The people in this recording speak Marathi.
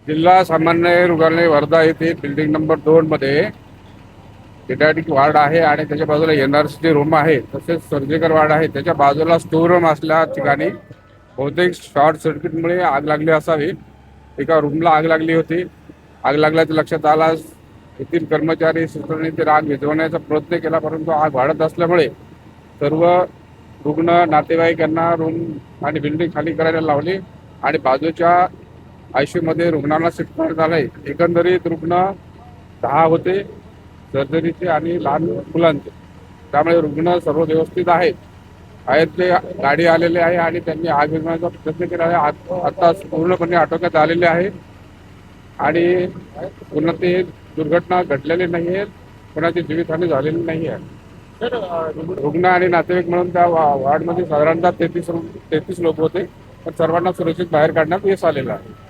जिल्हा सामान्य रुग्णालय वर्धा येथे बिल्डिंग नंबर 2 मध्ये पेडियाट्रिक वार्ड आहे आणि त्याच्या बाजूला एनआरसी रूम आहे, तसेच सर्जिकल वार्ड आहे. त्याच्या बाजूला स्टोर रूम असल्या ठिकाणी बहुतेक शॉर्ट सर्किटमुळे आग लागली असावी. एका रूमला आग लागली होती. आग लागल्याचं लक्षात आल्यास येथील कर्मचारी सिस्टरने आग विझवण्याचा प्रयत्न केला, परंतु आग वाढत असल्यामुळे सर्व रुग्ण नातेवाईक यांना रूम आणि बिल्डिंग खाली करायला लावली आणि बाजूच्या आयसीयू मध्ये रुग्णांना शिफ्ट करण्यात आले. एकंदरीत रुग्ण 10 होते, सर्जरीचे आणि लहान मुलांचे. त्यामुळे रुग्ण सर्व व्यवस्थित आहेत ते गाडी आलेले आहे आणि त्यांनी आग विझवण्याचा प्रयत्न केला आहे. आता पूर्णपणे आटोक्यात आलेले आहे आणि पुन्हा ते दुर्घटना घडलेली नाही आहे, कोणाची जीवितहानी झालेली नाही आहे. रुग्ण आणि नातेवाईक म्हणून त्या वार्डमध्ये साधारणतः 33 लोक होते, पण सर्वांना सुरक्षित बाहेर काढण्यात यश आलेलं आहे.